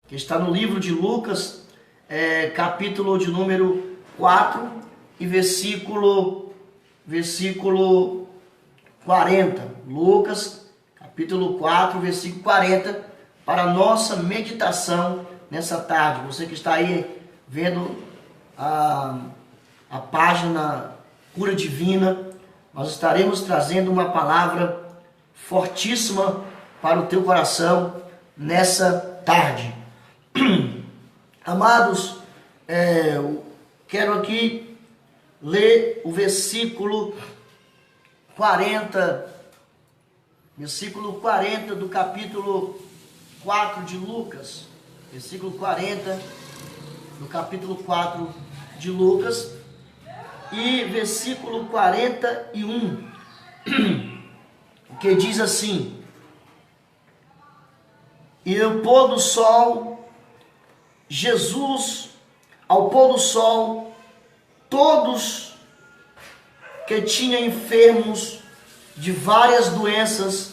que está no livro de Lucas, capítulo de número 4 e versículo 40. Lucas, capítulo 4, versículo 40, para a nossa meditação nessa tarde. Você que está aí vendo a página Cura Divina, nós estaremos trazendo uma palavra fortíssima para o teu coração nessa tarde. Amados, eu quero aqui ler o versículo 40 do capítulo 4 de Lucas. Versículo 40 do capítulo 4 de Lucas e versículo 41, que diz assim: E ao pôr do sol, ao pôr do sol, todos que tinham enfermos de várias doenças,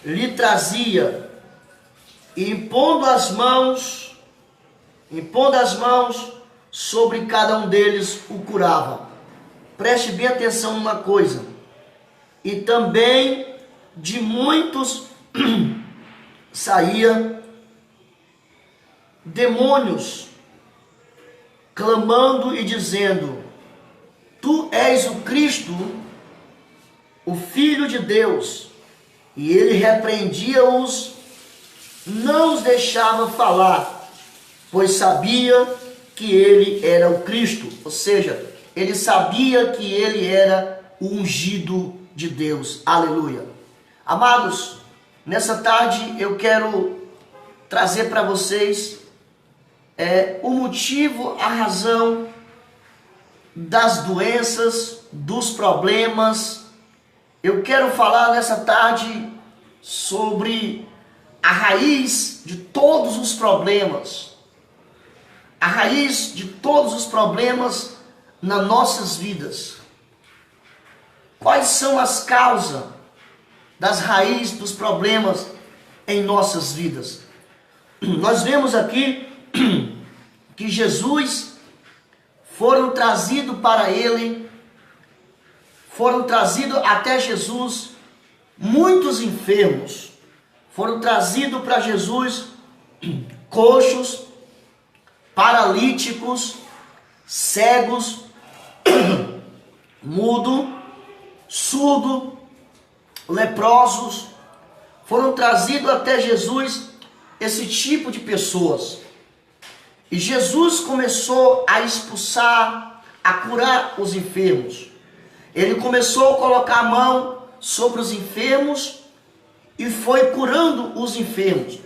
lhe trazia, e impondo as mãos sobre cada um deles, o curava. Preste bem atenção numa coisa. E também de muitos saía demônios, clamando e dizendo: Tu és o Cristo, o Filho de Deus. E ele repreendia-os, não os deixava falar, pois sabia que ele era o Cristo. Ou seja, ele sabia que ele era o ungido de Deus. Aleluia. Amados, nessa tarde eu quero trazer para vocês o motivo, a razão das doenças, dos problemas. Eu quero falar nessa tarde sobre a raiz de todos os problemas. A raiz de todos os problemas nas nossas vidas. Quais são as causas das raízes dos problemas em nossas vidas? Nós vemos aqui que Jesus foram trazidos até Jesus muitos enfermos. Foram trazidos para Jesus coxos, paralíticos, cegos, mudo, surdo, leprosos. Foram trazidos até Jesus esse tipo de pessoas. E Jesus começou a expulsar, a curar os enfermos. Ele começou a colocar a mão sobre os enfermos e foi curando os enfermos.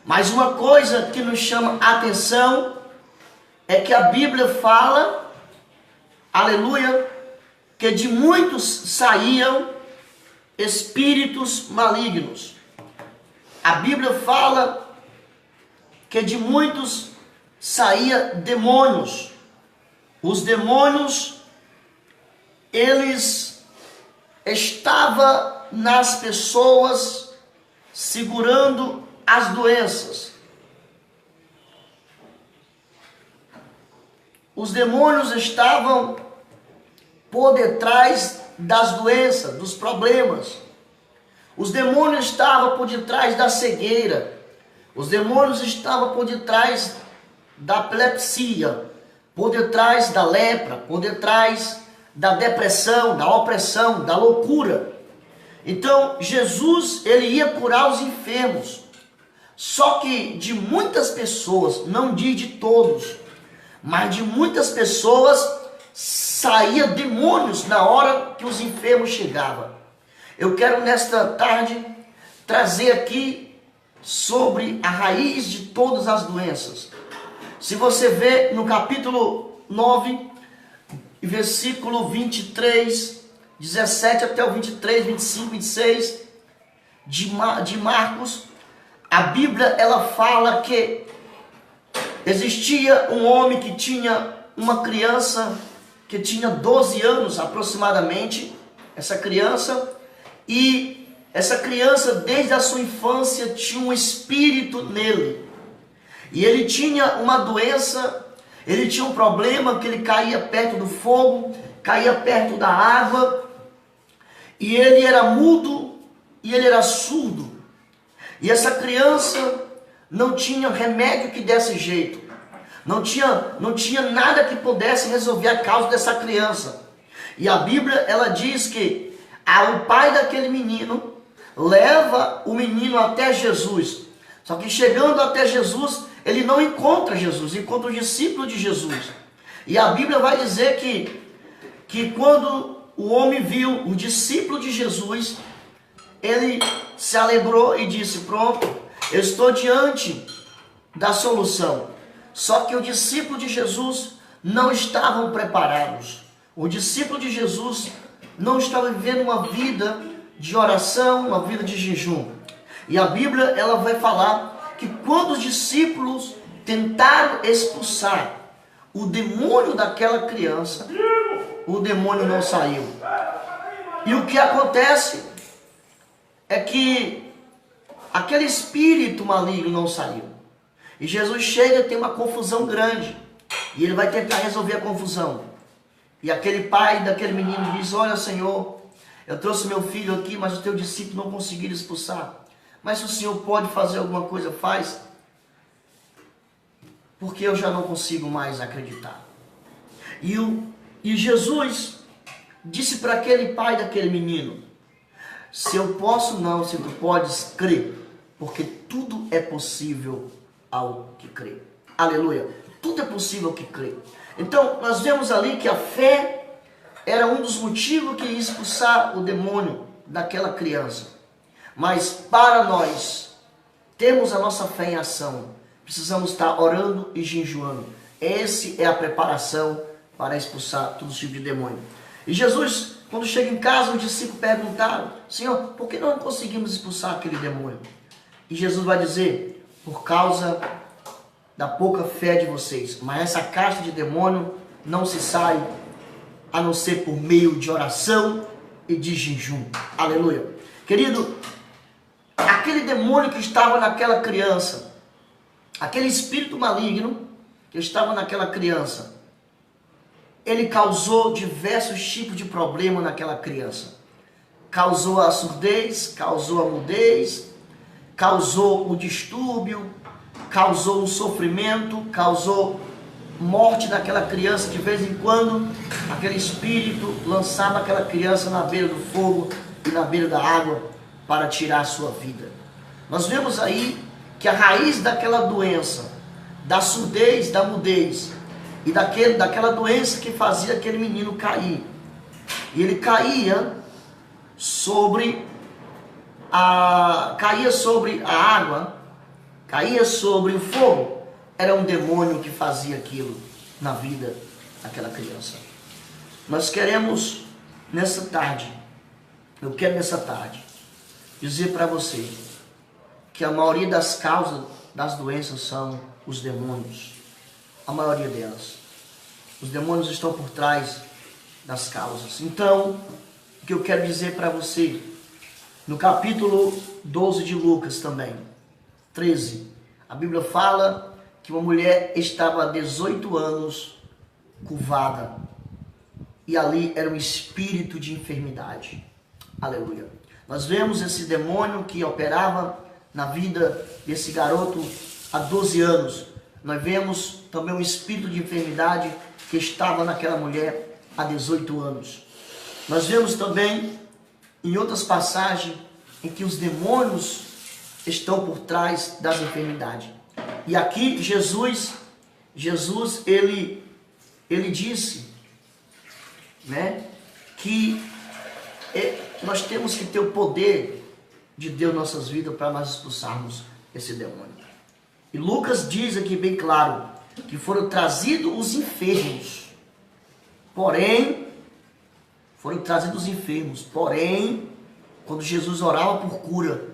Mas uma coisa que nos chama a atenção é que a Bíblia fala, aleluia, que de muitos saíam espíritos malignos. A Bíblia fala que de muitos saía demônios. Os demônios, eles estavam nas pessoas segurando as doenças. Os demônios estavam por detrás das doenças, dos problemas. Os demônios estavam por detrás da cegueira. Os demônios estavam por detrás da epilepsia, por detrás da lepra, por detrás da depressão, da opressão, da loucura. Então, Jesus, ele ia curar os enfermos. Só que de muitas pessoas, não diz de todos, mas de muitas pessoas saía demônios na hora que os enfermos chegavam. Eu quero nesta tarde trazer aqui sobre a raiz de todas as doenças. Se você vê no capítulo 9, versículo 23, 17 até o 23, 25, 26 de Marcos, a Bíblia ela fala que existia um homem que tinha uma criança que tinha 12 anos aproximadamente, essa criança, e essa criança desde a sua infância tinha um espírito nele. E ele tinha uma doença, ele tinha um problema que ele caía perto do fogo, caía perto da água, e ele era mudo e ele era surdo. E essa criança não tinha remédio que desse jeito. Não tinha nada que pudesse resolver a causa dessa criança. E a Bíblia, ela diz que o pai daquele menino leva o menino até Jesus. Só que chegando até Jesus, ele não encontra Jesus, encontra o discípulo de Jesus. E a Bíblia vai dizer que quando o homem viu o discípulo de Jesus, ele se alegrou e disse: pronto, eu estou diante da solução. Só que o discípulo de Jesus não estavam preparados. O discípulo de Jesus não estava vivendo uma vida de oração, uma vida de jejum. E a Bíblia, ela vai falar que quando os discípulos tentaram expulsar o demônio daquela criança, o demônio não saiu. E o que acontece é que aquele espírito maligno não saiu. E Jesus chega e tem uma confusão grande. E ele vai tentar resolver a confusão. E aquele pai daquele menino diz: olha, Senhor, eu trouxe meu filho aqui, mas o teu discípulo não conseguiu expulsar. Mas se o Senhor pode fazer alguma coisa, faz. Porque eu já não consigo mais acreditar. E Jesus disse para aquele pai daquele menino: se eu posso não, se tu podes, crer. Porque tudo é possível ao que crê. Aleluia. Tudo é possível ao que crê. Então, nós vemos ali que a fé era um dos motivos que ia expulsar o demônio daquela criança. Mas para nós termos a nossa fé em ação, precisamos estar orando e jejuando. Essa é a preparação para expulsar todo tipo de demônio. E Jesus, quando chega em casa, os discípulos perguntaram: Senhor, por que não conseguimos expulsar aquele demônio? E Jesus vai dizer: por causa da pouca fé de vocês. Mas essa casta de demônio não se sai a não ser por meio de oração e de jejum. Aleluia. Querido, aquele demônio que estava naquela criança, aquele espírito maligno que estava naquela criança, ele causou diversos tipos de problemas naquela criança. Causou a surdez, causou a mudez, causou o distúrbio, causou o sofrimento, causou morte daquela criança. De vez em quando, aquele espírito lançava aquela criança na beira do fogo e na beira da água para tirar a sua vida. Nós vemos aí que a raiz daquela doença, da surdez, da mudez e daquela doença que fazia aquele menino cair, e ele caía sobre a água, caía sobre o fogo, era um demônio que fazia aquilo na vida daquela criança. Nós queremos nessa tarde, eu quero nessa tarde dizer para você que a maioria das causas das doenças são os demônios. A maioria delas. Os demônios estão por trás das causas. Então, o que eu quero dizer para você, no capítulo 12 de Lucas também, 13, a Bíblia fala que uma mulher estava há 18 anos curvada. E ali era um espírito de enfermidade. Aleluia. Nós vemos esse demônio que operava na vida desse garoto há 12 anos. Nós vemos também um espírito de enfermidade que estava naquela mulher há 18 anos. Nós vemos também em outras passagens em que os demônios estão por trás das enfermidades. E aqui Jesus ele disse, né, que nós temos que ter o poder de Deus em nossas vidas para nós expulsarmos esse demônio. E Lucas diz aqui bem claro que foram trazidos os enfermos. Porém, quando Jesus orava por cura,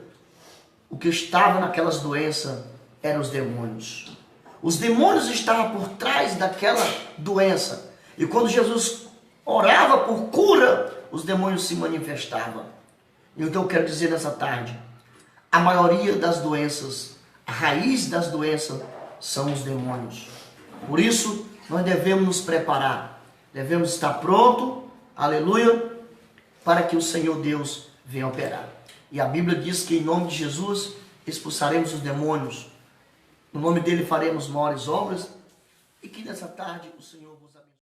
o que estava naquelas doenças eram os demônios. Os demônios estavam por trás daquela doença. E quando Jesus orava por cura, os demônios se manifestavam. E o que eu quero dizer nessa tarde, a maioria das doenças, a raiz das doenças são os demônios. Por isso, nós devemos nos preparar, devemos estar pronto, aleluia, para que o Senhor Deus venha operar. E a Bíblia diz que em nome de Jesus expulsaremos os demônios, no nome dele faremos maiores obras, e que nessa tarde o Senhor vos abençoe.